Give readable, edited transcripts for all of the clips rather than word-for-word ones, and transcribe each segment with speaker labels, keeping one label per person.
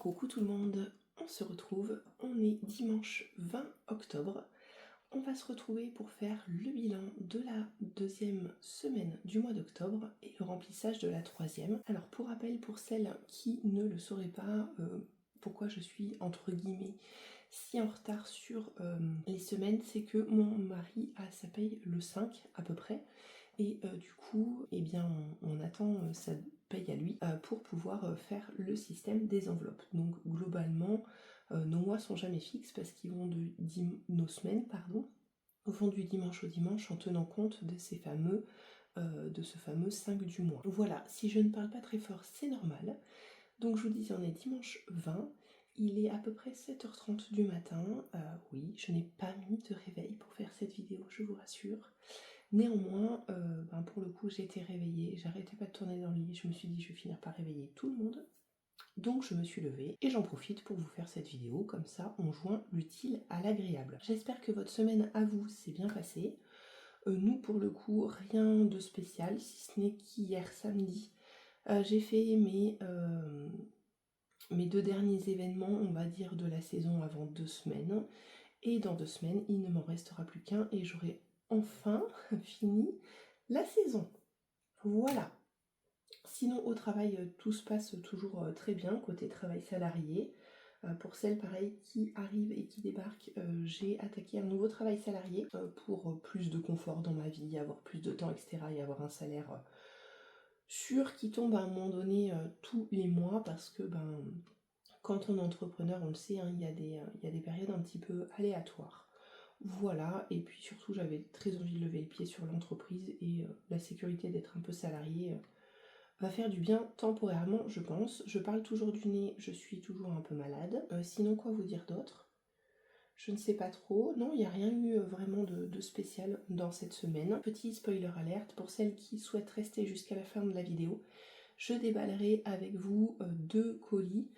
Speaker 1: Coucou tout le monde, on se retrouve, on est dimanche 20 octobre. On va se retrouver pour faire le bilan de la deuxième semaine du mois d'octobre et le remplissage de la troisième. Alors pour rappel, pour celles qui ne le sauraient pas, pourquoi je suis entre guillemets si en retard sur les semaines, c'est que mon mari a sa paye le 5 à peu près. Et du coup, eh bien, on attend sa paye à lui pour pouvoir faire le système des enveloppes. Donc globalement, nos mois sont jamais fixes parce qu'ils vont nos semaines, vont du dimanche au dimanche en tenant compte de ce fameux 5 du mois. Voilà, si je ne parle pas très fort, c'est normal. Donc je vous disais, on est dimanche 20, il est à peu près 7h30 du matin. Oui, je n'ai pas mis de réveil pour faire cette vidéo, je vous rassure. Néanmoins, pour le coup, j'ai été réveillée, j'arrêtais pas de tourner dans le lit, je me suis dit je vais finir par réveiller tout le monde. Donc je me suis levée et j'en profite pour vous faire cette vidéo, comme ça on joint l'utile à l'agréable. J'espère que votre semaine à vous s'est bien passée. Nous pour le coup, rien de spécial, si ce n'est qu'hier samedi, j'ai fait mes 2 derniers événements, on va dire, de la saison avant 2 semaines. Et dans 2 semaines, il ne m'en restera plus qu'un et j'aurai enfin fini la saison. Voilà. Sinon au travail, tout se passe toujours très bien côté travail salarié. Pour celles pareil qui arrivent et qui débarquent, j'ai attaqué un nouveau travail salarié pour plus de confort dans ma vie, avoir plus de temps, etc. et avoir un salaire sûr qui tombe à un moment donné tous les mois parce que quand on est entrepreneur, on le sait, hein, il y a des périodes un petit peu aléatoires. Voilà, et puis surtout j'avais très envie de lever le pied sur l'entreprise et la sécurité d'être un peu salarié va faire du bien temporairement, je pense. Je parle toujours du nez, je suis toujours un peu malade. Sinon, quoi vous dire d'autre? Je ne sais pas trop. Non, il n'y a rien eu vraiment de spécial dans cette semaine. Petit spoiler alerte, pour celles qui souhaitent rester jusqu'à la fin de la vidéo, je déballerai avec vous 2 colis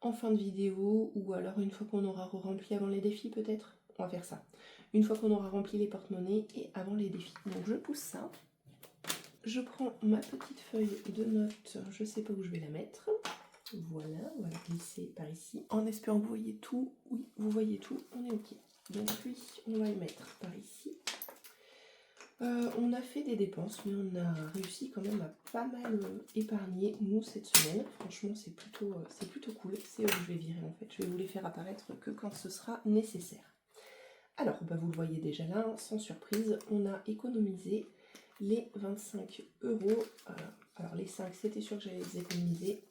Speaker 1: en fin de vidéo, ou alors une fois qu'on aura rempli avant les défis peut-être. On va faire ça. Une fois qu'on aura rempli les porte-monnaies et avant les défis. Donc je pousse ça. Je prends ma petite feuille de notes, je sais pas où je vais la mettre. Voilà, on va la glisser par ici. En espérant que vous voyez tout. Oui, vous voyez tout, on est ok. Donc lui, on va le mettre par ici. On a fait des dépenses, mais on a réussi quand même à pas mal épargner, nous, cette semaine. Franchement, c'est plutôt cool. C'est eux que je vais virer, en fait. Je vais vous les faire apparaître que quand ce sera nécessaire. Alors, vous le voyez déjà là, sans surprise, on a économisé les 25 euros. Alors, les 5, c'était sûr que j'allais les économiser.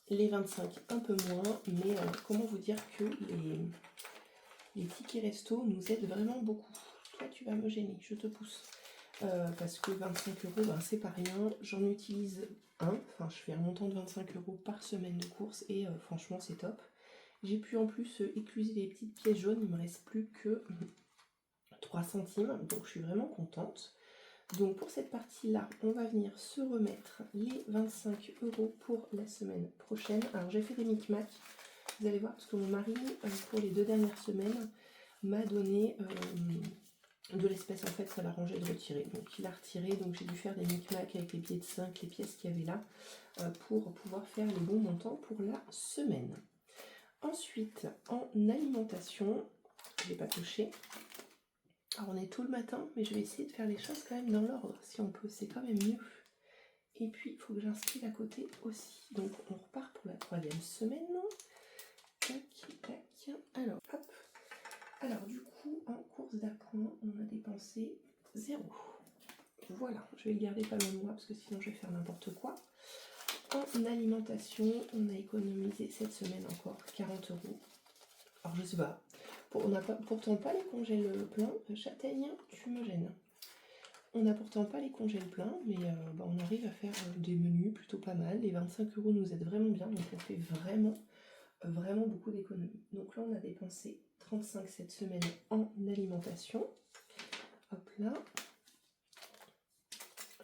Speaker 1: Les 25, un peu moins. Mais comment vous dire que les tickets resto nous aident vraiment beaucoup. Toi, tu vas me gêner, je te pousse. Parce que 25 euros, c'est pas rien. J'en utilise un. Enfin, je fais un montant de 25 euros par semaine de course. Et franchement, c'est top. J'ai pu en plus écluser les petites pièces jaunes. Il me reste plus que 3 centimes. Donc, je suis vraiment contente. Donc, pour cette partie-là, on va venir se remettre les 25 euros pour la semaine prochaine. Alors, j'ai fait des micmacs. Vous allez voir, parce que mon mari, pour les 2 dernières semaines, m'a donné de l'espèce. En fait, ça l'arrangeait de retirer. Donc, il a retiré. Donc, j'ai dû faire des micmacs avec les billets de 5, les pièces qu'il y avait là, pour pouvoir faire les bons montants pour la semaine. Ensuite, en alimentation, je n'ai pas touché. Alors, on est tôt le matin, mais je vais essayer de faire les choses quand même dans l'ordre, si on peut. C'est quand même mieux. Et puis, il faut que j'inscrive à côté aussi. Donc, on repart pour la 3e semaine. Tac, tac. Alors, hop. Alors, du coup, en course d'appoint, on a dépensé 0. Voilà, je vais le garder pas loin de moi parce que sinon je vais faire n'importe quoi. En alimentation, on a économisé cette semaine encore 40 euros. Alors, je sais pas. On n'a pourtant pas les congèles pleins. Châtaigne, tu me gênes. On n'a pourtant pas les congèles pleins, mais on arrive à faire des menus plutôt pas mal. Les 25 euros nous aident vraiment bien, donc on fait vraiment beaucoup d'économies. Donc là, on a dépensé 35 cette semaine en alimentation. Hop là.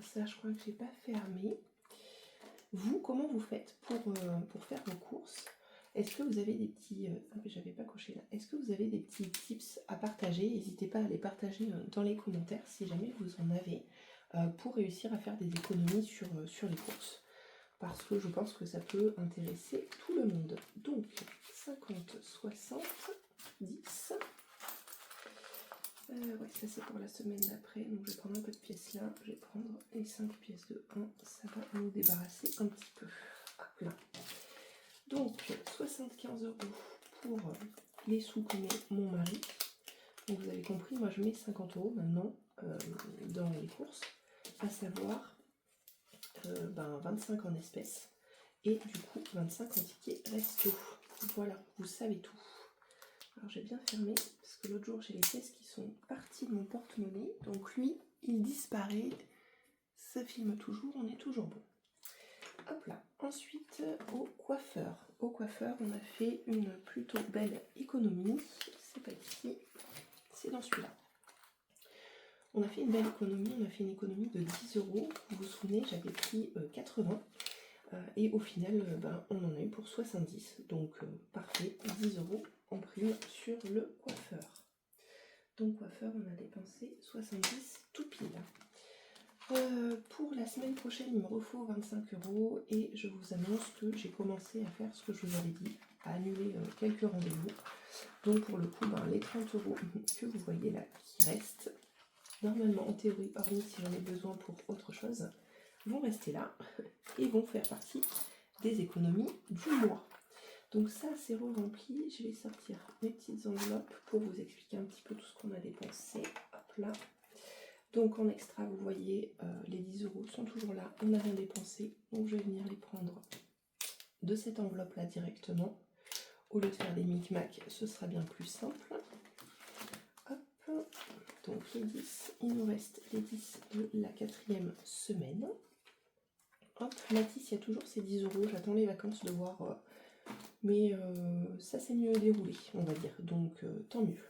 Speaker 1: Ça, je crois que j'ai pas fermé. Vous, comment vous faites pour faire vos courses? Est-ce que vous avez des petits... j'avais pas coché là. Est-ce que vous avez des petits tips à partager? N'hésitez pas à les partager dans les commentaires si jamais vous en avez pour réussir à faire des économies sur les courses. parce que je pense que ça peut intéresser tout le monde. Donc 50, 60, 10. Ouais, ça c'est pour la semaine d'après, donc je vais prendre un peu de pièces là, je vais prendre les 5 pièces de 1, ça va nous débarrasser un petit peu. Hop là. Donc 75 € pour les sous que met mon mari. Donc vous avez compris, moi je mets 50 € maintenant dans les courses, à savoir 25 en espèces et du coup 25 en tickets resto. Voilà, vous savez tout. Alors j'ai bien fermé parce que l'autre jour j'ai les pièces qui sont parties de mon porte-monnaie. Donc lui, il disparaît. Ça filme toujours, on est toujours bon. Hop là. Ensuite, au coiffeur. Au coiffeur, on a fait une plutôt belle économie. C'est pas ici, c'est dans celui-là. On a fait une belle économie, on a fait une économie de 10 €. Vous vous souvenez, j'avais pris 80. Et au final, on en a eu pour 70. Donc parfait, 10 € en prime sur le coiffeur. Donc coiffeur, on a dépensé 70 tout pile. Pour la semaine prochaine, il me refaut 25 € et je vous annonce que j'ai commencé à faire ce que je vous avais dit, à annuler quelques rendez-vous. Donc pour le coup, les 30 € que vous voyez là qui restent, normalement en théorie, hormis si j'en ai besoin pour autre chose, vont rester là et vont faire partie des économies du mois. Donc ça c'est re-rempli, je vais sortir mes petites enveloppes pour vous expliquer un petit peu tout ce qu'on a dépensé. Hop là. Donc en extra vous voyez les 10 € sont toujours là, on n'a rien dépensé, donc je vais venir les prendre de cette enveloppe là directement. Au lieu de faire des micmacs, ce sera bien plus simple. Hop, donc les 10, il nous reste les 10 de la 4e semaine. Hop, Mathis, il y a toujours ces 10 €, j'attends les vacances de voir, mais ça s'est mieux déroulé, on va dire, donc tant mieux.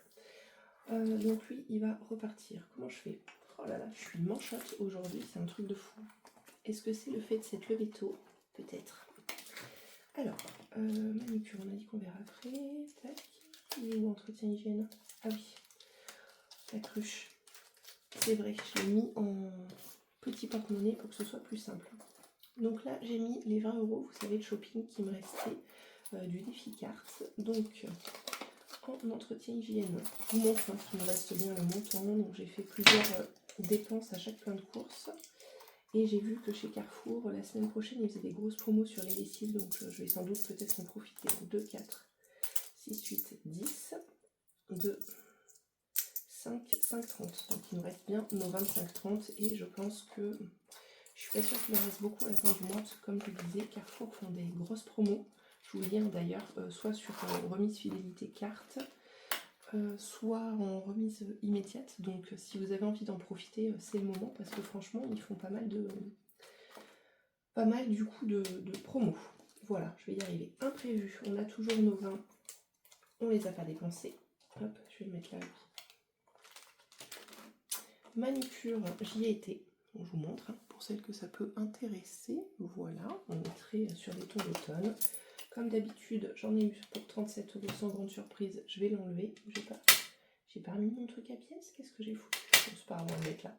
Speaker 1: Donc lui, il va repartir. Comment je fais? Oh là là, je suis manchotte aujourd'hui, c'est un truc de fou. Est-ce que c'est le fait de s'être levé tôt? Peut-être. Alors, manucure, on a dit qu'on verra après. Tac. Il est où entretien hygiène? Ah oui, la cruche. C'est vrai, je l'ai mis en petit porte-monnaie pour que ce soit plus simple. Donc là, j'ai mis les 20 €, vous savez, de shopping qui me restait du défi carte. Donc, en entretien hygiène, je vous montre qu'il me reste bien le montant. Donc, j'ai fait plusieurs dépenses à chaque plein de courses. Et j'ai vu que chez Carrefour, la semaine prochaine, ils faisaient des grosses promos sur les lessives. Donc, je vais sans doute peut-être en profiter. Donc, 2, 4, 6, 8, 10, 2, 5, 5, 30. Donc, il nous reste bien nos 25, 30. Et je pense que... Je suis pas sûre qu'il en reste beaucoup à la fin du mois, parce que comme je vous disais, Carrefour font des grosses promos. Je vous lire d'ailleurs, soit sur remise fidélité carte, soit en remise immédiate. Donc si vous avez envie d'en profiter, c'est le moment, parce que franchement, ils font pas mal du coup de promos. Voilà, je vais y arriver. Imprévu, on a toujours nos 20, on les a pas dépensés. Hop, je vais le mettre là. Manucure, j'y ai été. Je vous montre, pour celles que ça peut intéresser. Voilà, on est très sur des tons d'automne. Comme d'habitude, j'en ai eu pour 37 € sans grande surprise. Je vais l'enlever. J'ai pas remis mon truc à pièces. Qu'est-ce que j'ai foutu? C'est pas grave, on va le mettre là.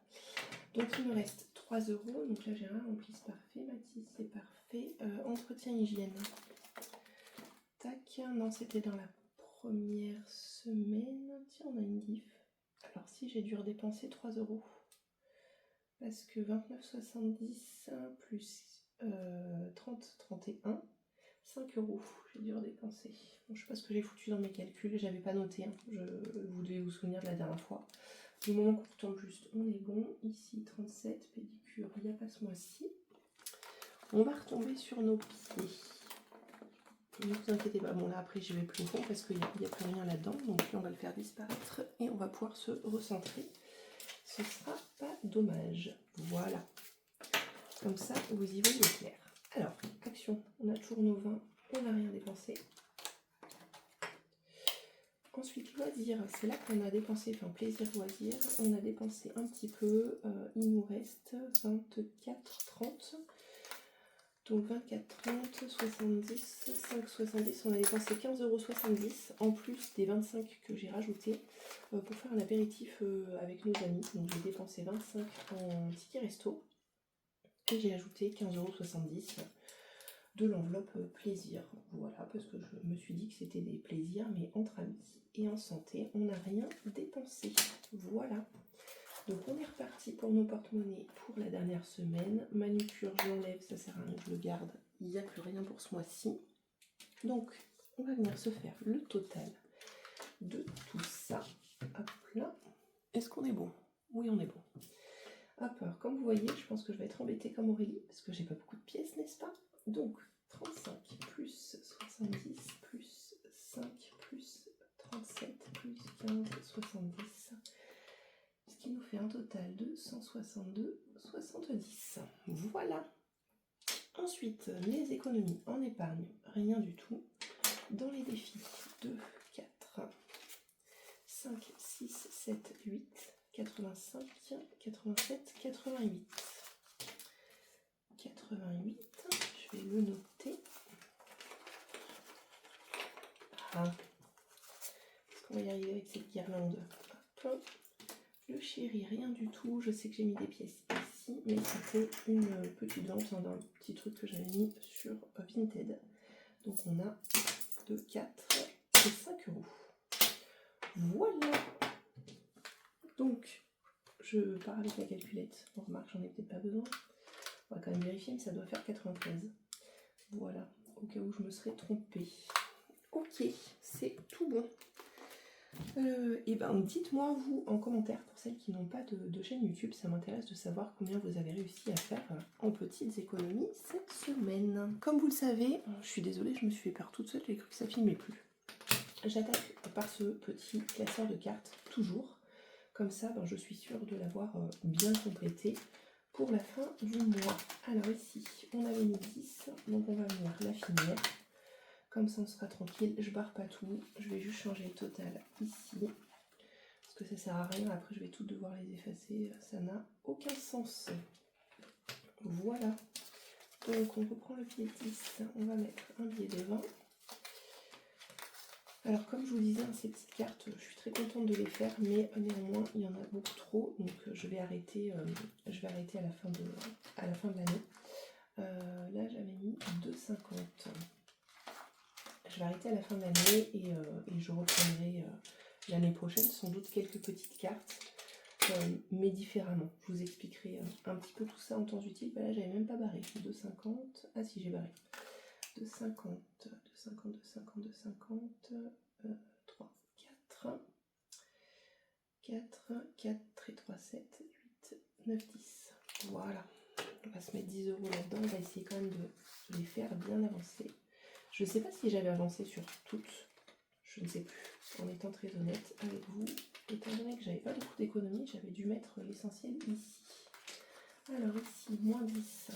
Speaker 1: Donc il me reste 3 €. Donc là, j'ai rien rempli, c'est parfait. Mathis, c'est parfait. Entretien hygiène. Tac. Non, c'était dans la première semaine. Tiens, on a une diff. Alors si, j'ai dû redépenser 3 €. Parce que 29,70 plus 30, 31, 5 €. J'ai dû redépenser. Bon, je sais pas ce que j'ai foutu dans mes calculs, j'avais pas noté. Vous devez vous souvenir de la dernière fois. Du moment qu'on retombe juste, on est bon. Ici, 37, pédicure, il n'y a pas ce mois-ci. On va retomber sur nos pieds. Ne vous inquiétez pas, bon là après je vais plus au fond parce qu'il n'y a plus rien là-dedans. Donc là on va le faire disparaître et on va pouvoir se recentrer. Ce sera pas dommage. Voilà. Comme ça, vous y voyez clair. Alors, action. On a toujours nos 20. On n'a rien dépensé. Ensuite, loisirs. C'est là qu'on a dépensé, enfin plaisir, loisirs. On a dépensé un petit peu. Il nous reste 24, 30. Donc 24, 30, 70, 5, 70. On a dépensé 15,70 € en plus des 25 que j'ai rajoutés pour faire un apéritif avec nos amis. Donc j'ai dépensé 25 en ticket resto et j'ai ajouté 15,70 € de l'enveloppe plaisir. Voilà, parce que je me suis dit que c'était des plaisirs, mais entre amis et en santé, on n'a rien dépensé. Voilà. Donc on est reparti pour nos porte-monnaies pour la dernière semaine. Manucure, je l'enlève, ça sert à rien que je le garde. Il n'y a plus rien pour ce mois-ci. Donc on va venir se faire le total de tout ça. Hop là. Est-ce qu'on est bon? Oui, on est bon. Hop, alors comme vous voyez, je pense que je vais être embêtée comme Aurélie, parce que j'ai pas beaucoup de pièces, n'est-ce pas? Donc 35 plus 70 plus 5 plus 37 plus 15 70. Ce qui nous fait un total de 162,70. Voilà. Ensuite, les économies en épargne, rien du tout. Dans les défis, 2, 4, 5, 6, 7, 8, 85, 87, 88. 88, je vais le noter. Ah, est-ce qu'on va y arriver avec cette guirlande? Hop. Le chéri, rien du tout. Je sais que j'ai mis des pièces ici, mais c'était une petite vente d'un petit truc que j'avais mis sur Vinted. Donc on a 2, 4 et 5 euros. Voilà. Donc, je pars avec la calculette. On remarque, j'en ai peut-être pas besoin. On va quand même vérifier, mais ça doit faire 93. Voilà, au cas où je me serais trompée. Ok, c'est tout bon. Et ben dites-moi vous en commentaire pour celles qui n'ont pas de chaîne YouTube, ça m'intéresse de savoir combien vous avez réussi à faire en petites économies cette semaine. Comme vous le savez, je suis désolée, je me suis fait peur toute seule, j'ai cru que ça filmait plus. J'attaque par ce petit classeur de cartes, toujours. Comme ça, ben, je suis sûre de l'avoir bien complété pour la fin du mois. Alors ici, on avait mis 10, donc on va venir la finir. Comme ça, on sera tranquille. Je barre pas tout. Je vais juste changer le total ici. Parce que ça sert à rien. Après, je vais tout devoir les effacer. Ça n'a aucun sens. Voilà. Donc, on reprend le billet de 10. On va mettre un billet de 20. Alors, comme je vous disais, ces petites cartes, je suis très contente de les faire. Mais néanmoins, il y en a beaucoup trop. Donc, je vais arrêter à la fin de l'année. Là, j'avais mis 2,50. Je vais arrêter à la fin de l'année et je reprendrai l'année prochaine sans doute quelques petites cartes, mais différemment. Je vous expliquerai un petit peu tout ça en temps utile. Bah là, j'avais même pas barré. 2,50. Ah si, j'ai barré. 2,50, 2,50, 2,50, 2,50, 3, 4, 4, 4 et 3, 7, 8, 9, 10. Voilà. On va se mettre 10 euros là-dedans. On va essayer quand même de les faire bien avancer. Je ne sais pas si j'avais avancé sur toutes, je ne sais plus, en étant très honnête avec vous. Étant donné que j'avais pas beaucoup d'économies, j'avais dû mettre l'essentiel ici. Alors ici, moins 10.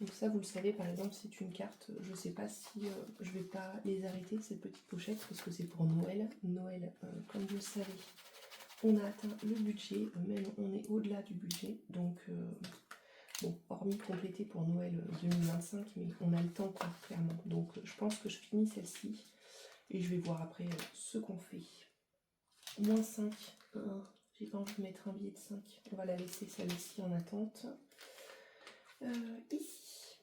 Speaker 1: Donc ça, vous le savez, par exemple, c'est une carte, je ne sais pas si je vais pas les arrêter, cette petite pochette, parce que c'est pour Noël. Noël, comme vous le savez, on a atteint le budget, même on est au-delà du budget, donc... bon, hormis compléter pour Noël 2025, mais on a le temps, quoi, clairement. Donc, je pense que je finis celle-ci. Et je vais voir après ce qu'on fait. Moins 5. J'ai pas envie de mettre un billet de 5. On va la laisser celle-ci en attente. Ici.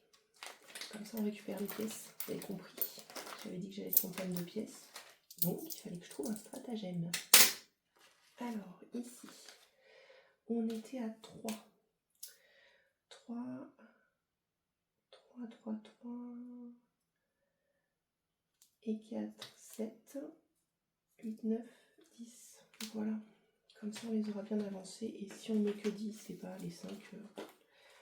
Speaker 1: Comme ça, on récupère les pièces. Vous avez compris. J'avais dit que j'allais être en panne de pièces. Donc, il fallait que je trouve un stratagème. Alors, ici. On était à 3. 3, et 4, 7, 8, 9, 10. Voilà. Comme ça, on les aura bien avancés. Et si on met que 10 et pas les 5,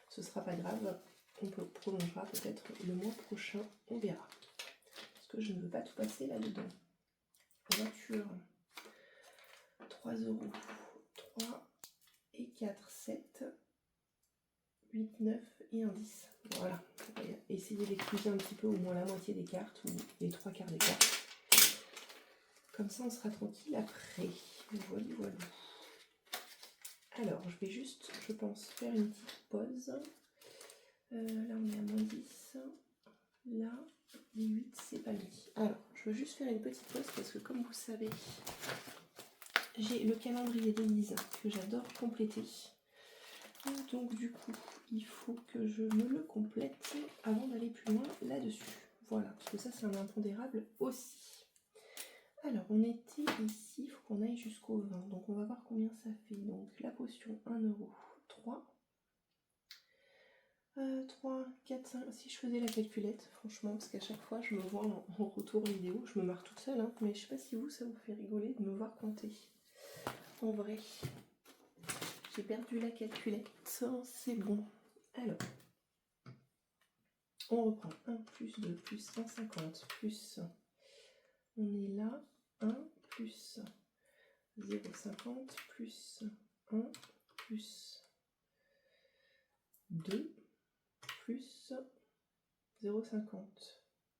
Speaker 1: ce sera pas grave. On prolongera peut-être le mois prochain. On verra. Parce que je ne veux pas tout passer là-dedans. Voiture. 3 euros. 3 et 4, 7. 8, 9 et un 10. Voilà. On va essayer d'excluser un petit peu au moins la moitié des cartes ou les 3 quarts des cartes. Comme ça, on sera tranquille après. Voilà, voilà. Alors, je vais juste, je pense, faire une petite pause. Là, on est à moins 10. Là, les 8, c'est pas mis. Alors, je veux juste faire une petite pause parce que, comme vous savez, j'ai le calendrier d'Élise que j'adore compléter. Et donc du coup, il faut que je me le complète avant d'aller plus loin là-dessus. Voilà, parce que ça c'est un impondérable aussi. Alors on était ici, il faut qu'on aille jusqu'au 20. Donc on va voir combien ça fait. Donc la potion 1 euro, 3. 3, 4, 5, si je faisais la calculette, franchement, parce qu'à chaque fois je me vois en retour vidéo, je me marre toute seule, hein, mais je sais pas si vous, ça vous fait rigoler de me voir compter. En vrai, j'ai perdu la calculette, c'est bon. Alors, on reprend 1 plus 2 plus 150 plus, on est là, 1 plus 0,50 plus 1 plus 2 plus 0,50.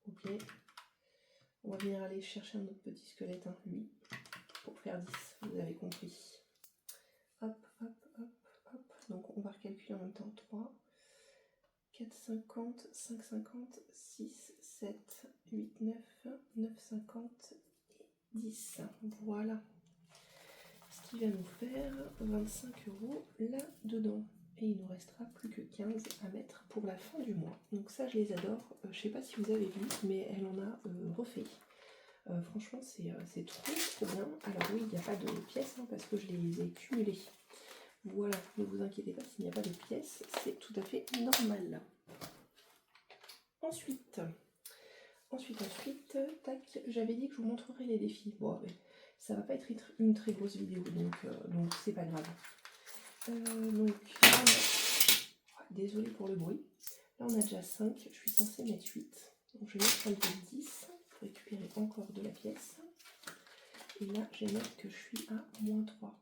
Speaker 1: Ok. On va venir aller chercher un autre petit squelette, hein, lui, pour faire 10, vous avez compris. Hop, hop, hop, hop. Donc on va recalculer en même temps. 3, 4,50, 5,50, 6, 7, 8, 9, 9,50 et 10. Voilà. Ce qui va nous faire 25 € là-dedans. Et il nous restera plus que 15 à mettre pour la fin du mois. Donc ça, je les adore. Je sais pas si vous avez vu, mais elle en a refait. Franchement, c'est trop bien. Alors oui, il n'y a pas de pièces, hein, parce que je les ai cumulées. Voilà, ne vous inquiétez pas, s'il n'y a pas de pièces, c'est tout à fait normal. Ensuite, tac, j'avais dit que je vous montrerai les défis. Bon, mais ça va pas être une très grosse vidéo, donc c'est pas grave. Donc, là, désolée pour le bruit. Là, on a déjà 5, je suis censée mettre 8. Donc, je vais mettre un peu 10 pour récupérer encore de la pièce. Et là, je vais mettre que je suis à -3.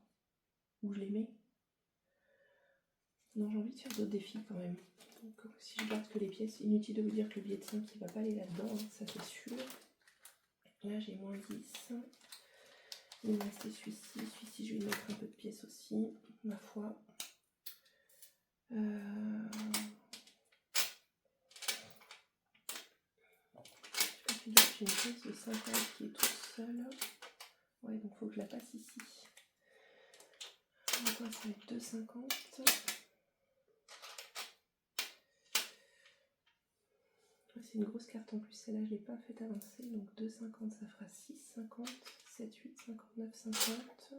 Speaker 1: Où je les mets? Non, j'ai envie de faire d'autres défis quand même. Donc, si je garde que les pièces, inutile de vous dire que le billet de 5 il va pas aller là-dedans, hein, ça c'est sûr. Là, j'ai -10. Il me restait celui-ci. Celui-ci, je vais mettre un peu de pièces aussi, ma foi. Je sais pas, j'ai une pièce de 50 qui est toute seule. Ouais, donc il faut que je la passe ici. Donc, ça va être 2,50. C'est une grosse carte en plus, celle-là je ne l'ai pas fait avancer, donc 2,50 ça fera 6,50, 7, 8, 59, 50.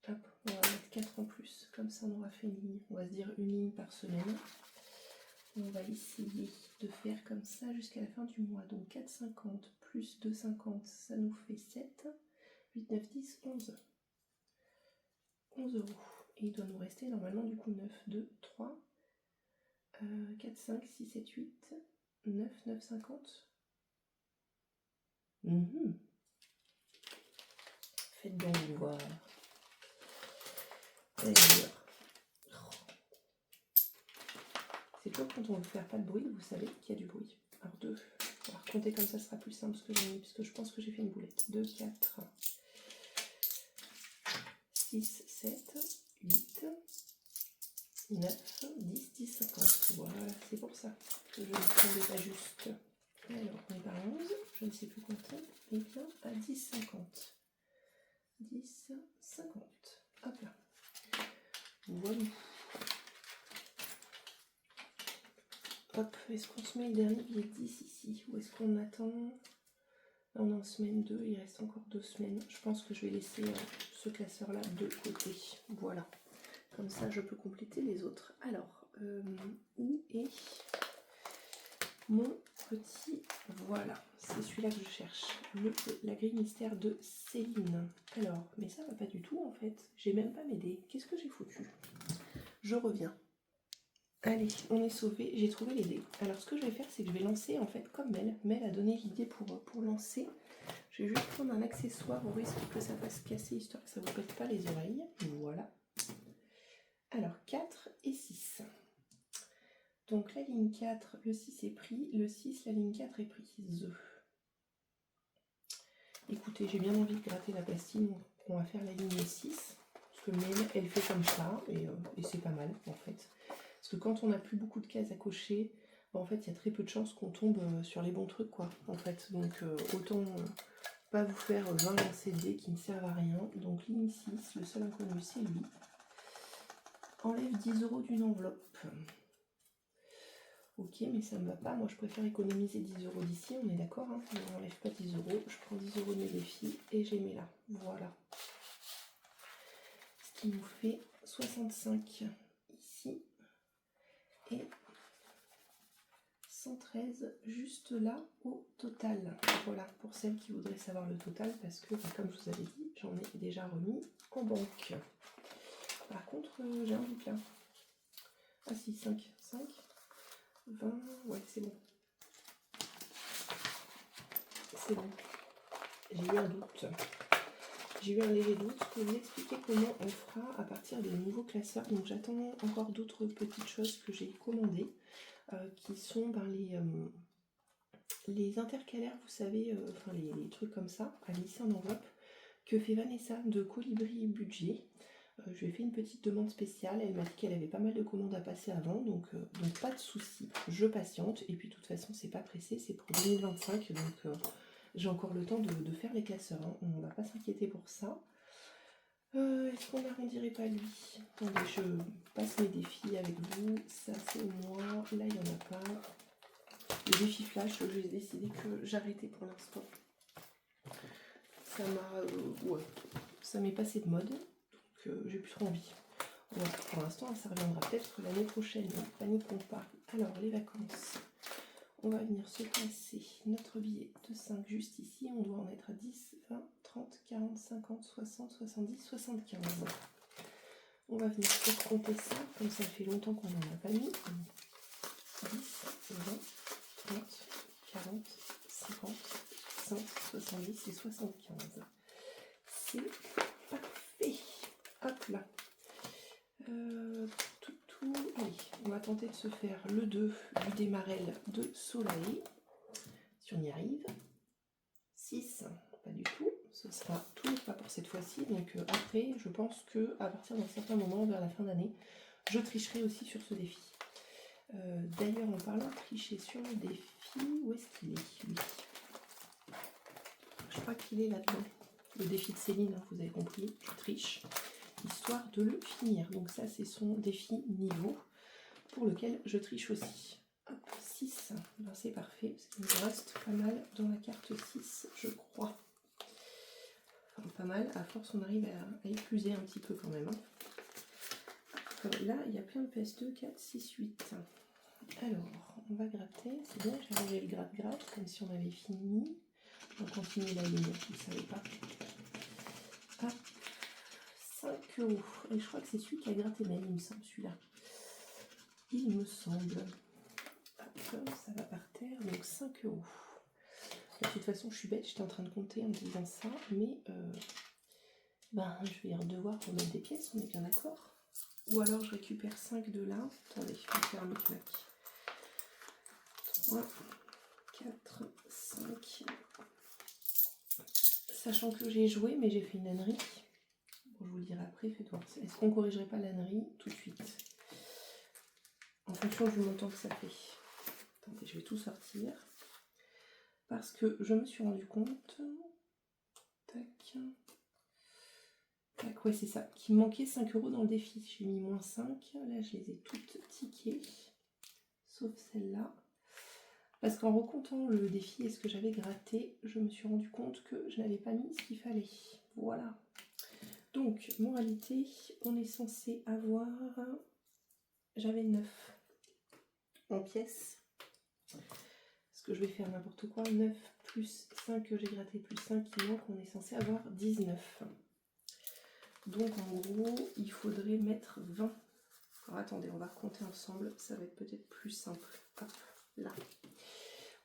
Speaker 1: Hop, on va mettre 4 en plus, comme ça on aura fait une ligne, on va se dire une ligne par semaine. On va essayer de faire comme ça jusqu'à la fin du mois, donc 4,50 plus 2,50 ça nous fait 7, 8, 9, 10, 11. 11 €. Et il doit nous rester normalement du coup 9, 2, 3, 4, 5, 6, 7, 8, 9, 9, 50. Faites donc voir. C'est toujours quand on veut faire pas de bruit, vous savez qu'il y a du bruit. Alors 2, on va compter comme ça, ce sera plus simple puisque je pense que j'ai fait une boulette. 2, 4, 6, 7, 8, 9, 10, 10, 50. Voilà, c'est pour ça que je ne tombais pas juste. Alors, on est par 11, je ne sais plus compter. Et bien à 10, 50. 10, 50. Hop là. Voilà. Hop, est-ce qu'on se met le dernier billet de 10 ici? Ou est-ce qu'on attend? Là, on est en semaine 2, il reste encore 2 semaines. Je pense que je vais laisser ce classeur-là de côté. Voilà. Comme ça, je peux compléter les autres. Alors, où est mon petit... Voilà, c'est celui-là que je cherche. La grille mystère de Céline. Alors, mais ça va pas du tout en fait. J'ai même pas mes dés. Qu'est-ce que j'ai foutu? Je reviens. Allez, on est sauvé. J'ai trouvé les dés. Alors, ce que je vais faire, c'est que je vais lancer en fait comme Mel. Mel a donné l'idée pour lancer. Je vais juste prendre un accessoire au risque que ça fasse casser, histoire que ça ne vous pète pas les oreilles. Voilà. Alors, 4 et 6. Donc, la ligne 4, le 6 est pris. Le 6, la ligne 4 est prise. Écoutez, j'ai bien envie de gratter la pastille. Donc, on va faire la ligne 6. Parce que Mel, elle fait comme ça. Et c'est pas mal, en fait. Parce que quand on n'a plus beaucoup de cases à cocher, en fait, il y a très peu de chances qu'on tombe sur les bons trucs, quoi. En fait, donc autant pas vous faire 20 lancers de dés qui ne servent à rien. Donc ligne 6, le seul inconnu, c'est lui. enlève 10 € d'une enveloppe. Ok, mais ça ne va pas. Moi, je préfère économiser 10 € d'ici. On est d'accord, hein, on n'enlève pas 10 €. Je prends 10 € de mes défis et je les mets là. Voilà. Ce qui nous fait 65 ici et 113 juste là au total. Voilà, pour celles qui voudraient savoir le total, parce que, comme je vous avais dit, j'en ai déjà remis en banque. Par contre, j'ai un doute là. Ah si, 5, 20, ouais, c'est bon. C'est bon. J'ai eu un doute. J'ai eu un léger doute. Je vais vous expliquer comment on fera à partir des nouveaux classeurs. Donc j'attends encore d'autres petites choses que j'ai commandées, qui sont les intercalaires, vous savez, enfin les trucs comme ça, à glisser en enveloppe, que fait Vanessa de Colibri Budget. Je lui ai fait une petite demande spéciale, elle m'a dit qu'elle avait pas mal de commandes à passer avant, donc pas de souci, je patiente, et puis de toute façon c'est pas pressé, c'est pour 2025, donc j'ai encore le temps de faire les classeurs, hein. On ne va pas s'inquiéter pour ça. Est-ce qu'on n'arrondirait pas lui? Attendez, je passe mes défis avec vous, ça c'est moi, là il n'y en a pas. Les défis flash, j'ai décidé que j'arrêtais pour l'instant. Ça m'a... ouais, ça m'est passé de mode. J'ai plus trop envie. Voilà, pour l'instant, ça reviendra peut-être l'année prochaine. Paniquons pas. Alors, les vacances. On va venir se placer notre billet de 5 juste ici. On doit en être à 10, 20, 30, 40, 50, 60, 70, 75. On va venir se compter ça, comme ça fait longtemps qu'on n'en a pas mis. 10, 20, 30, 40, 50, 100, 70 et 75. C'est parfait. Hop là. Allez, on va tenter de se faire le 2 du démarrel de soleil. Si on y arrive. 6, pas du tout. Ce sera toujours pas pour cette fois-ci. Donc après, je pense que à partir d'un certain moment, vers la fin d'année, je tricherai aussi sur ce défi. D'ailleurs, en parlant de tricher sur le défi, où est-ce qu'il est, lui? Je crois qu'il est là-dedans. Le défi de Céline, hein, vous avez compris, je triche, histoire de le finir. Donc ça, c'est son défi niveau, pour lequel je triche aussi. Hop, 6, ben, c'est parfait, parce qu'il me reste pas mal dans la carte 6, je crois. Enfin, pas mal, à force, on arrive à écluser un petit peu quand même. Hein. Là, il y a plein de PS2, 4, 6, 8. Alors, on va gratter. C'est bien, j'ai rangé le gratte-gratte, comme si on avait fini. On va continuer la ligne, je ne savais pas. Hop, 5 €. Et je crois que c'est celui qui a gratté même, il me semble, celui-là. Il me semble. Hop, ça va par terre, donc 5 €. De toute façon, je suis bête, j'étais en train de compter en me disant ça, mais ben, je vais devoir remettre des pièces, on est bien d'accord. Ou alors je récupère 5 de là. Attendez, je vais faire un clac. 3, 4, 5. Sachant que j'ai joué, mais j'ai fait une ânerie. Bon, je vous le dirai après, faites voir. Est-ce qu'on ne corrigerait pas l'ânerie tout de suite? En fonction du montant que ça fait. Attendez, je vais tout sortir. Parce que je me suis rendu compte... Tac. Tac, ouais, c'est ça. Qu'il me manquait 5 € dans le défi. J'ai mis moins 5. Là, je les ai toutes tickées. Sauf celle-là. Parce qu'en recomptant le défi et ce que j'avais gratté, je me suis rendu compte que je n'avais pas mis ce qu'il fallait. Voilà. Donc, moralité, on est censé avoir... J'avais 9 en pièces. Parce que je vais faire n'importe quoi. 9 plus 5 que j'ai gratté plus 5 qui manque, on est censé avoir 19. Donc, en gros, il faudrait mettre 20. Alors, attendez, on va recompter ensemble. Ça va être peut-être plus simple. Hop, là.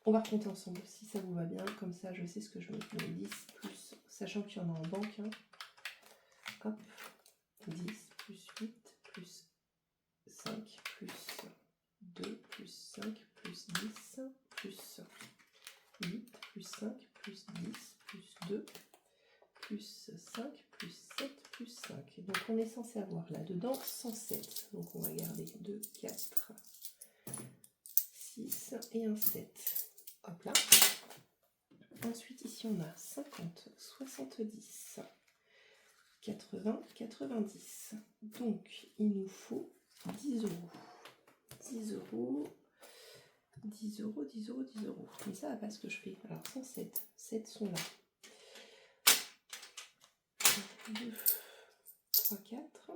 Speaker 1: On va recompter ensemble si ça vous va bien. Comme ça, je sais ce que je mets. 10 plus, sachant qu'il y en a en banque. Hein. Hop, 10 plus 8 plus 5 plus 2 plus 5 plus 10 plus 8 plus 5 plus 10 plus 2 plus 5 plus 7 plus 5. Donc on est censé avoir là-dedans 107. Donc on va garder 2, 4, 6 et un 7. Hop là. Ensuite ici on a 50, 70, 80, 90. Donc, il nous faut 10 euros. 10 euros, 10 euros, 10 euros, 10 euros. Mais ça va pas ce que je fais. Alors, 107. 7 sont là. 2, 3, 4,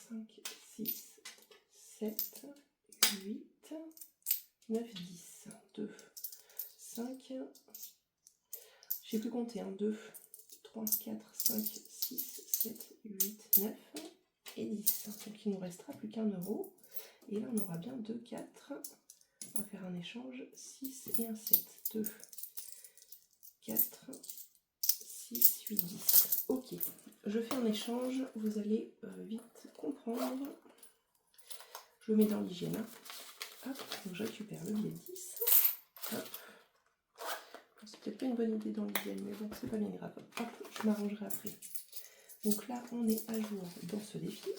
Speaker 1: 5, 6, 7, 8, 9, 10. 2, 5, j'ai plus compté, 2, 3, 4, 5, 6, 7, 8, 9 et 10. Donc il nous restera plus qu'un euro. Et là on aura bien 2, 4. On va faire un échange, 6 et un 7. 2, 4, 6, 8, 10. Ok, je fais un échange, vous allez vite comprendre. Je le mets dans l'hygiène. Hop, donc je récupère le billet 10. Hop. C'est peut-être pas une bonne idée dans l'hygiène, mais bon, c'est pas bien grave. Hop, je m'arrangerai après. Donc là, on est à jour dans ce défi.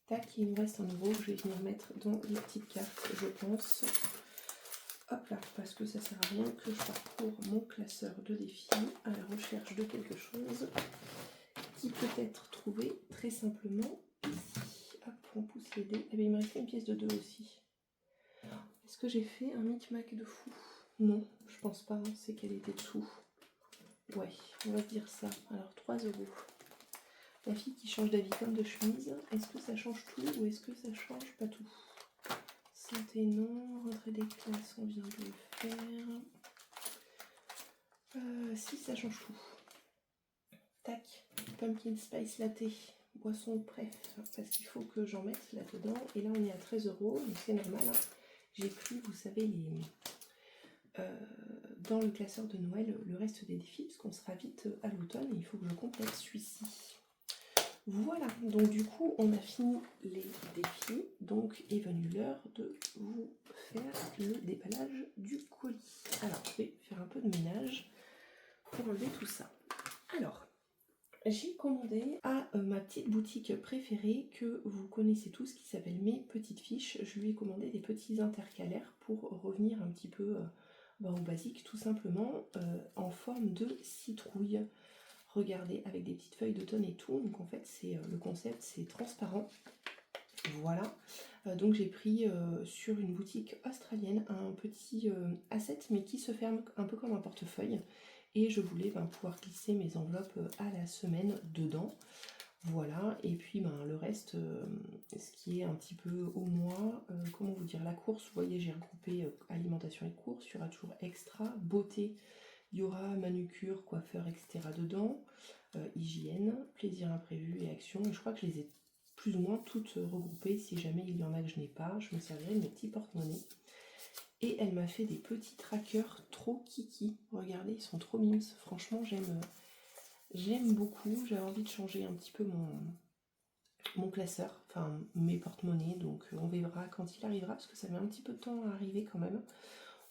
Speaker 1: Tac, il me reste un euro que je vais venir mettre dans les petites cartes, je pense. Hop là, parce que ça sert à rien que je parcours mon classeur de défi à la recherche de quelque chose qui peut être trouvé très simplement ici. Hop, on pousse les dés. Eh bien, il me restait une pièce de 2 aussi. Est-ce que j'ai fait un micmac de fou? Non, je pense pas, hein, c'est qu'elle était dessous. Ouais, on va dire ça. Alors, 3 euros. La fille qui change d'avis comme de chemise, est-ce que ça change tout ou est-ce que ça change pas tout? Santé, non. Rentrée des classes, on vient de le faire. Si, ça change tout. Tac, pumpkin spice latte, boisson préf, parce qu'il faut que j'en mette là-dedans. Et là, on est à 13 euros, donc c'est normal. Hein. J'ai pris, vous savez, dans le classeur de Noël, le reste des défis, parce qu'on sera vite à l'automne et il faut que je complète celui-ci. Voilà, donc du coup, on a fini les défis, donc est venue l'heure de vous faire le déballage du colis. Alors, je vais faire un peu de ménage pour enlever tout ça. Alors, j'ai commandé à ma petite boutique préférée que vous connaissez tous, qui s'appelle Mes Petites Fiches. Je lui ai commandé des petits intercalaires pour revenir un petit peu au basique, tout simplement, en forme de citrouille. Regardez, avec des petites feuilles d'automne et tout. Donc en fait, c'est le concept, c'est transparent. Voilà. Donc j'ai pris sur une boutique australienne un petit asset, mais qui se ferme un peu comme un portefeuille. Et je voulais pouvoir glisser mes enveloppes à la semaine dedans. Voilà. Et puis le reste, ce qui est un petit peu au mois, comment vous dire, la course, vous voyez, j'ai regroupé alimentation et course. Il y aura toujours extra, beauté. Il y aura manucure, coiffeur, etc. dedans, hygiène, plaisir imprévu et action. Et je crois que je les ai plus ou moins toutes regroupées. Si jamais il y en a que je n'ai pas, je me servirai de mes petits porte-monnaies. Et elle m'a fait des petits trackers trop kiki. Regardez, ils sont trop mimes. Franchement, j'aime beaucoup. J'ai envie de changer un petit peu mon classeur, enfin mes porte-monnaies. Donc on verra quand il arrivera, parce que ça met un petit peu de temps à arriver quand même.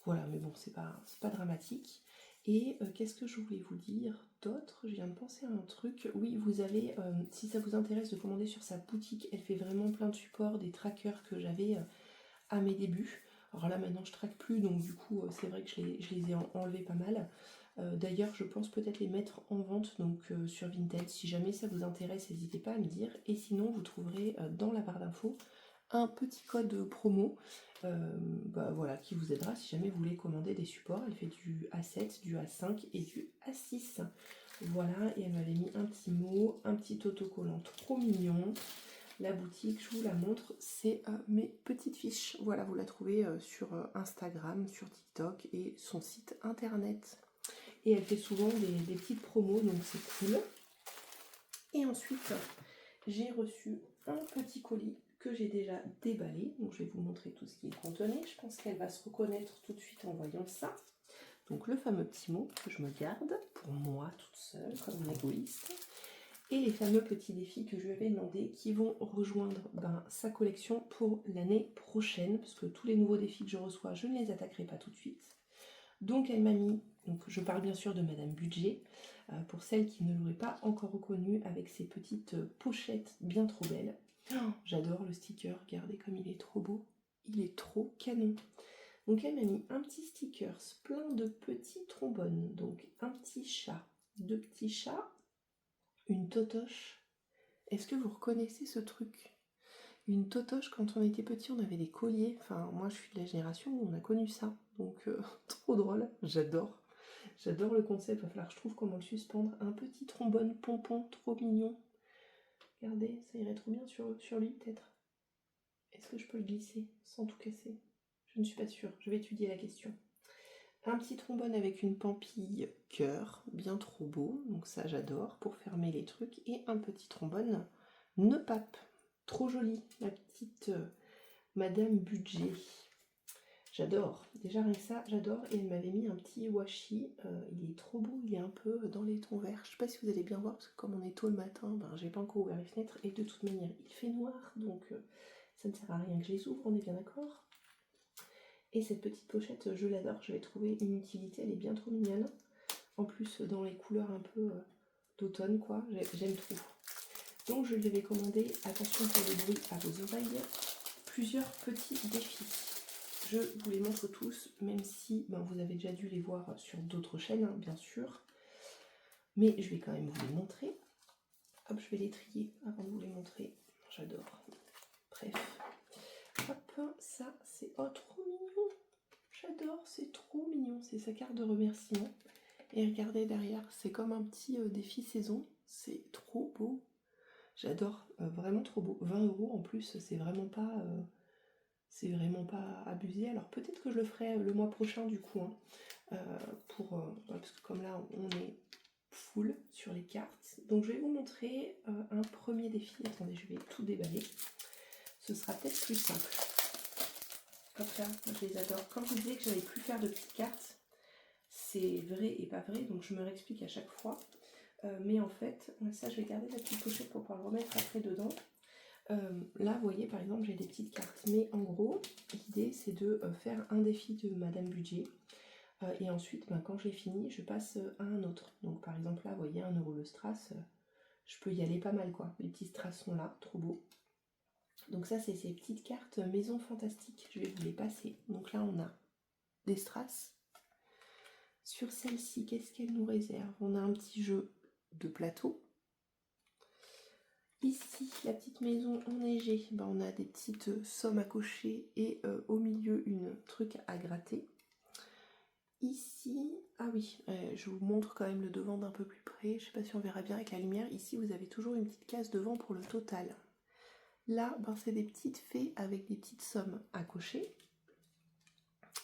Speaker 1: Voilà, mais bon, c'est pas dramatique. Et qu'est-ce que je voulais vous dire d'autre? Je viens de penser à un truc. Oui, vous avez, si ça vous intéresse de commander sur sa boutique, elle fait vraiment plein de supports, des trackers que j'avais à mes débuts. Alors là, maintenant, je traque plus, donc du coup, c'est vrai que je les ai enlevés pas mal. D'ailleurs, je pense peut-être les mettre en vente donc sur Vinted. Si jamais ça vous intéresse, n'hésitez pas à me dire. Et sinon, vous trouverez dans la barre d'infos un petit code promo voilà, qui vous aidera si jamais vous voulez commander des supports. Elle fait du A7, du A5 et du A6. Voilà, et elle m'avait mis un petit mot, un petit autocollant trop mignon. La boutique, je vous la montre, c'est Mes Petites Fiches. Voilà, vous la trouvez sur Instagram, sur TikTok et son site internet. Et elle fait souvent des petites promos, donc c'est cool. Et ensuite, j'ai reçu un petit colis que j'ai déjà déballé. Donc je vais vous montrer tout ce qu'il contenait. Je pense qu'elle va se reconnaître tout de suite en voyant ça. Donc le fameux petit mot que je me garde pour moi toute seule, comme une égoïste. Et les fameux petits défis que je lui avais demandé qui vont rejoindre sa collection pour l'année prochaine. Parce que tous les nouveaux défis que je reçois, je ne les attaquerai pas tout de suite. Donc elle m'a mis, donc je parle bien sûr de Madame Budget, pour celles qui ne l'auraient pas encore reconnue, avec ses petites pochettes bien trop belles. Oh, j'adore le sticker, regardez comme il est trop beau, il est trop canon. Donc elle m'a mis un petit sticker plein de petits trombones, donc un petit chat, deux petits chats, une totoche. Est-ce que vous reconnaissez ce truc? Une totoche, quand on était petit, on avait des colliers. Enfin, moi, je suis de la génération où on a connu ça. Donc, trop drôle. J'adore. J'adore le concept. Il va falloir que je trouve comment le suspendre. Un petit trombone pompon, trop mignon. Regardez, ça irait trop bien sur lui, peut-être. Est-ce que je peux le glisser sans tout casser? Je ne suis pas sûre. Je vais étudier la question. Un petit trombone avec une pampille cœur, bien trop beau. Donc ça, j'adore, pour fermer les trucs. Et un petit trombone nœud pape. Trop joli, la petite Madame Budget. J'adore. Déjà rien que ça, j'adore. Et elle m'avait mis un petit washi. Il est trop beau, il est un peu dans les tons verts. Je sais pas si vous allez bien voir, parce que comme on est tôt le matin, ben, j'ai pas encore ouvert les fenêtres. Et de toute manière, il fait noir, donc ça ne sert à rien que je les ouvre, on est bien d'accord. Et cette petite pochette, je l'adore. Je vais trouver une utilité, elle est bien trop mignonne. En plus, dans les couleurs un peu d'automne, quoi. J'aime trop. Donc je lui avais commandé, attention pour le bruit à vos oreilles, plusieurs petits défis. Je vous les montre tous, même si ben, vous avez déjà dû les voir sur d'autres chaînes, hein, bien sûr. Mais je vais quand même vous les montrer. Hop, je vais les trier avant de vous les montrer. J'adore. Bref. Hop, ça c'est... Oh, trop mignon. J'adore, c'est trop mignon. C'est sa carte de remerciement. Et regardez derrière, c'est comme un petit défi saison. C'est trop beau. J'adore, vraiment trop beau. 20 € en plus, c'est vraiment pas abusé. Alors peut-être que je le ferai le mois prochain du coup, hein, parce que comme là on est full sur les cartes. Donc je vais vous montrer un premier défi. Attendez, je vais tout déballer. Ce sera peut-être plus simple. Hop là, je les adore. Quand je vous disais que j'allais plus faire de petites cartes, c'est vrai et pas vrai, donc je me réexplique à chaque fois. Mais en fait, ça je vais garder la petite pochette pour pouvoir le remettre après dedans. Là, vous voyez, par exemple, j'ai des petites cartes. Mais en gros, l'idée, c'est de faire un défi de Madame Budget. Et ensuite, ben, quand j'ai fini, je passe à un autre. Donc, par exemple, là, vous voyez, 1 € le strass. Je peux y aller pas mal, quoi. Les petits strass sont là, trop beaux. Donc ça, c'est ces petites cartes Maison Fantastique. Je vais vous les passer. Donc là, on a des strass. Sur celle-ci, qu'est-ce qu'elle nous réserve? On a un petit jeu de plateau. Ici, la petite maison enneigée, ben, on a des petites sommes à cocher et au milieu, une truc à gratter. Ici, ah oui, je vous montre quand même le devant d'un peu plus près. Je sais pas si on verra bien avec la lumière. Ici, vous avez toujours une petite case devant pour le total. Là, ben, c'est des petites fées avec des petites sommes à cocher.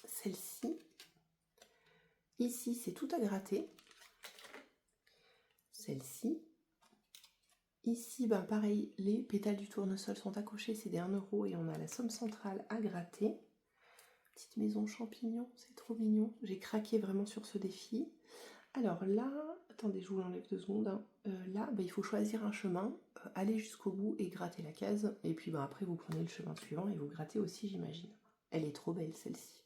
Speaker 1: Celle-ci. Ici, c'est tout à gratter. Celle-ci. Ici, ben pareil, les pétales du tournesol sont à cocher, c'est des 1 € et on a la somme centrale à gratter. Petite maison champignon, c'est trop mignon. J'ai craqué vraiment sur ce défi. Alors là, attendez, je vous l'enlève 2 secondes. Hein. Là, ben, il faut choisir un chemin, aller jusqu'au bout et gratter la case. Et puis ben, après, vous prenez le chemin suivant et vous grattez aussi, j'imagine. Elle est trop belle, celle-ci.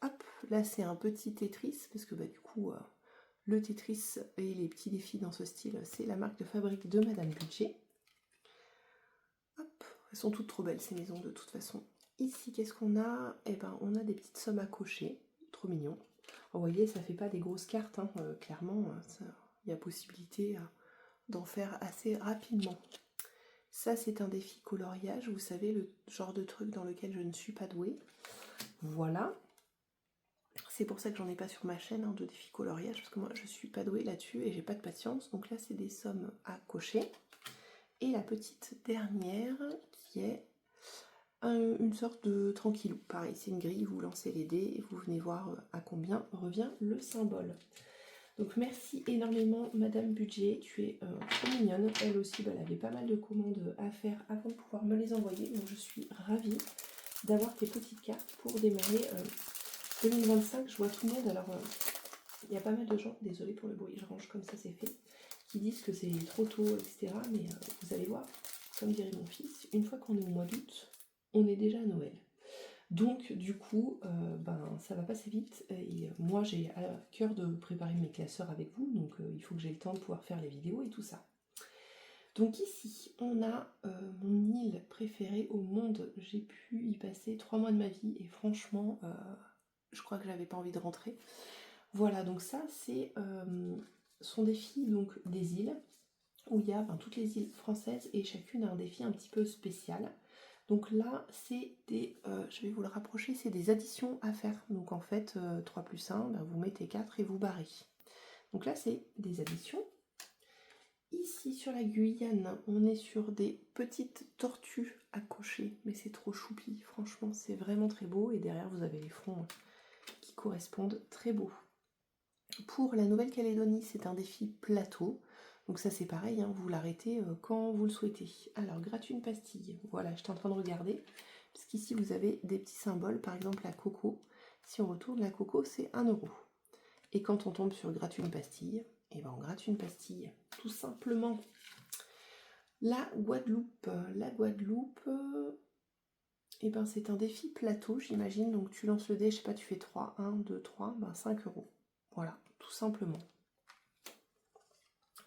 Speaker 1: Hop, là, c'est un petit Tetris, parce que bah, du coup... le Tetris et les petits défis dans ce style, c'est la marque de fabrique de Madame Budget. Hop, elles sont toutes trop belles ces maisons de toute façon. Ici, qu'est-ce qu'on a? Eh ben, on a des petites sommes à cocher, trop mignon. Vous voyez, ça fait pas des grosses cartes, hein, clairement, il y a possibilité d'en faire assez rapidement. Ça, c'est un défi coloriage, vous savez, le genre de truc dans lequel je ne suis pas douée. Voilà. C'est pour ça que j'en ai pas sur ma chaîne de défi coloriage, parce que moi je suis pas douée là-dessus et j'ai pas de patience. Donc là c'est des sommes à cocher. Et la petite dernière qui est une sorte de tranquillou. Pareil, c'est une grille, vous lancez les dés et vous venez voir à combien revient le symbole. Donc merci énormément Madame Budget, tu es trop mignonne. Elle aussi, elle avait pas mal de commandes à faire avant de pouvoir me les envoyer. Donc je suis ravie d'avoir tes petites cartes pour démarrer 2025. Je vois tout le monde, alors il y a pas mal de gens, désolé pour le bruit, je range comme ça c'est fait, qui disent que c'est trop tôt, etc. Mais vous allez voir, comme dirait mon fils, une fois qu'on est au mois d'août, on est déjà à Noël. Donc du coup, ben, ça va passer vite. Et moi j'ai à cœur de préparer mes classeurs avec vous, donc il faut que j'ai le temps de pouvoir faire les vidéos et tout ça. Donc ici, on a mon île préférée au monde. J'ai pu y passer 3 mois de ma vie et franchement, je crois que j'avais pas envie de rentrer. Voilà, donc ça c'est son défi donc des îles. où il y a toutes les îles françaises et chacune a un défi un petit peu spécial. Donc là, c'est des, je vais vous le rapprocher, c'est des additions à faire. Donc en fait, 3 plus 1, vous mettez 4 et vous barrez. Donc là, c'est des additions. Ici, sur la Guyane, on est sur des petites tortues à cocher, mais c'est trop choupi, franchement, c'est vraiment très beau. Et derrière, vous avez les fonds qui correspondent, très beaux. Pour la Nouvelle-Calédonie, c'est un défi plateau. Donc ça c'est pareil, hein, vous l'arrêtez quand vous le souhaitez. Alors, gratte une pastille. Voilà, j'étais en train de regarder. Parce qu'ici, vous avez des petits symboles. Par exemple, la coco. Si on retourne, la coco, c'est 1 €. Et quand on tombe sur gratte une pastille, et ben on gratte une pastille. Tout simplement. La Guadeloupe. La Guadeloupe, et ben c'est un défi plateau, j'imagine. Donc tu lances le dé, je sais pas, tu fais 3. 1, 2, 3, 5 €. Voilà, tout simplement.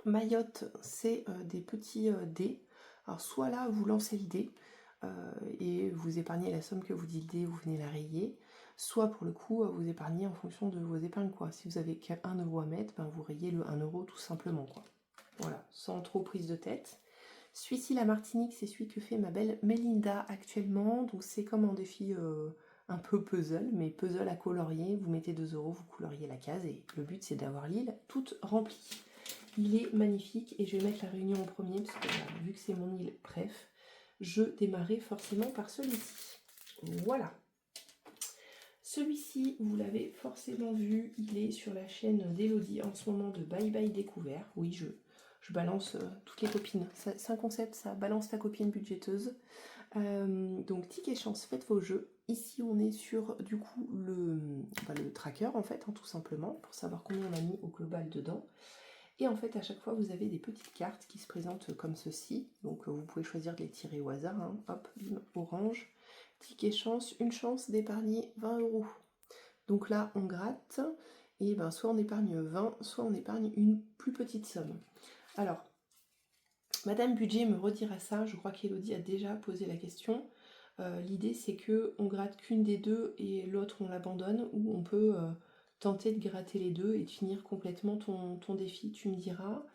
Speaker 1: Mayotte, c'est des petits dés. Alors soit là, vous lancez le dé et vous épargnez la somme que vous dit le dé, vous venez la rayer. Soit pour le coup, vous épargnez en fonction de vos épingles, quoi. Si vous avez qu'1 € à mettre, vous rayez le 1 € tout simplement, quoi. Voilà, sans trop prise de tête. Celui-ci, la Martinique, c'est celui que fait ma belle Mélinda actuellement. Donc c'est comme un défi un peu puzzle, mais puzzle à colorier. Vous mettez 2 €, vous coloriez la case et le but c'est d'avoir l'île toute remplie. Il est magnifique et je vais mettre la Réunion en premier parce que vu que c'est mon île préf, je démarrais forcément par celui-ci. Voilà. Celui-ci, vous l'avez forcément vu, il est sur la chaîne d'Elodie en ce moment de Bye Bye Découvert. Oui, je balance toutes les copines. C'est un concept, ça balance ta copine budgéteuse. Donc, ticket chance, faites vos jeux. Ici, on est sur du coup le tracker en fait, tout simplement, pour savoir combien on a mis au global dedans. Et en fait, à chaque fois, vous avez des petites cartes qui se présentent comme ceci. Donc, vous pouvez choisir de les tirer au hasard. Hein. Hop, bim, orange. Ticket chance, une chance d'épargner 20 €. Donc là, on gratte. Et soit on épargne 20, soit on épargne une plus petite somme. Alors, Madame Budget me redira ça. Je crois qu'Elodie a déjà posé la question. L'idée, c'est que on gratte qu'une des deux et l'autre, on l'abandonne. Ou on peut... tenter de gratter les deux et de finir complètement ton défi, tu me diras.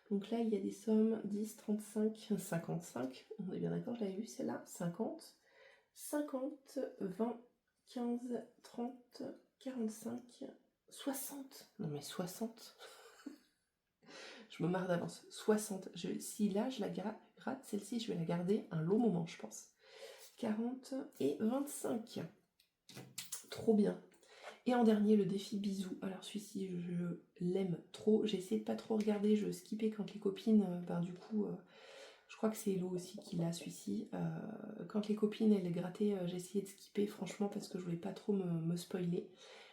Speaker 1: Donc là, il y a des sommes 10, 35, 55. On est bien d'accord, je l'avais vu celle-là. 50, 50, 20, 15, 30, 45, 60. Non mais 60. Je me marre d'avance. 60. Si là, je la gratte, celle-ci, je vais la garder un long moment, je pense. 40 et 25. Trop bien. Et en dernier, le défi bisous. Alors celui-ci, je l'aime trop. J'ai essayé de pas trop regarder, je skippais quand les copines, du coup, je crois que c'est Hello aussi qui l'a celui-ci. Quand les copines, elles grattaient, j'ai essayé de skipper, franchement, parce que je voulais pas trop me spoiler.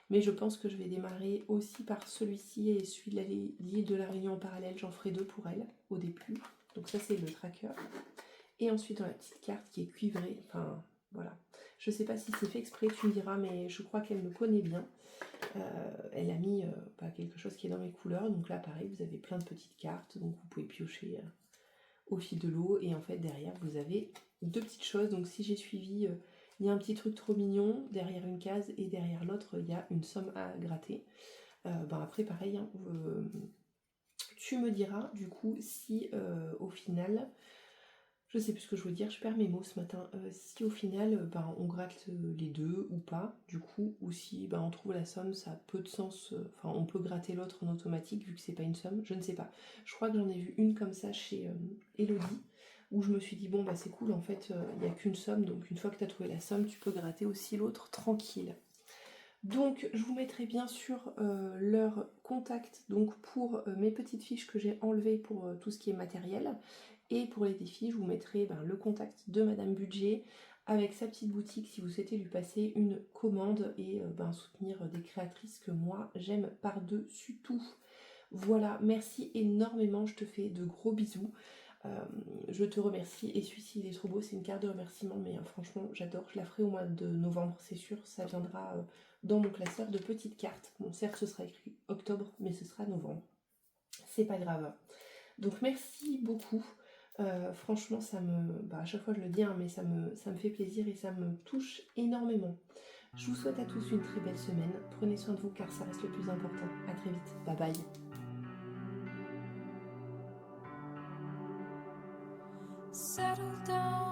Speaker 1: Mais je pense que je vais démarrer aussi par celui-ci et celui de l'île de la Réunion en parallèle. J'en ferai 2 pour elle, au début. Donc ça, c'est le tracker. Et ensuite, dans la petite carte qui est cuivrée, enfin, voilà. Je sais pas si c'est fait exprès, tu me diras, mais je crois qu'elle me connaît bien. Elle a mis quelque chose qui est dans mes couleurs. Donc là, pareil, vous avez plein de petites cartes. Donc vous pouvez piocher au fil de l'eau. Et en fait, derrière, vous avez 2 petites choses. Donc si j'ai suivi, il y a un petit truc trop mignon derrière une case. Et derrière l'autre, il y a une somme à gratter. Après, pareil, hein, tu me diras, du coup, si au final... Je sais plus ce que je veux dire, je perds mes mots ce matin. Si au final, on gratte les deux ou pas, du coup, ou si on trouve la somme, ça a peu de sens. Enfin, on peut gratter l'autre en automatique vu que c'est pas une somme, je ne sais pas. Je crois que j'en ai vu une comme ça chez Elodie, où je me suis dit, bon, c'est cool, en fait, il n'y a qu'une somme, donc une fois que tu as trouvé la somme, tu peux gratter aussi l'autre tranquille. Donc, je vous mettrai bien sûr leur contact donc pour mes petites fiches que j'ai enlevées pour tout ce qui est matériel. Et pour les défis, je vous mettrai le contact de Madame Budget avec sa petite boutique si vous souhaitez lui passer une commande et soutenir des créatrices que moi j'aime par-dessus tout. Voilà, merci énormément, je te fais de gros bisous. Je te remercie et celui-ci il est trop beau, c'est une carte de remerciement mais franchement j'adore, je la ferai au mois de novembre, c'est sûr, ça viendra dans mon classeur de petites cartes. Bon, certes ce sera écrit octobre mais ce sera novembre, c'est pas grave. Donc merci beaucoup. Franchement, ça me... à chaque fois je le dis, hein, mais ça me fait plaisir et ça me touche énormément. Je vous souhaite à tous une très belle semaine. Prenez soin de vous car ça reste le plus important. À très vite. Bye bye.
Speaker 2: settle down.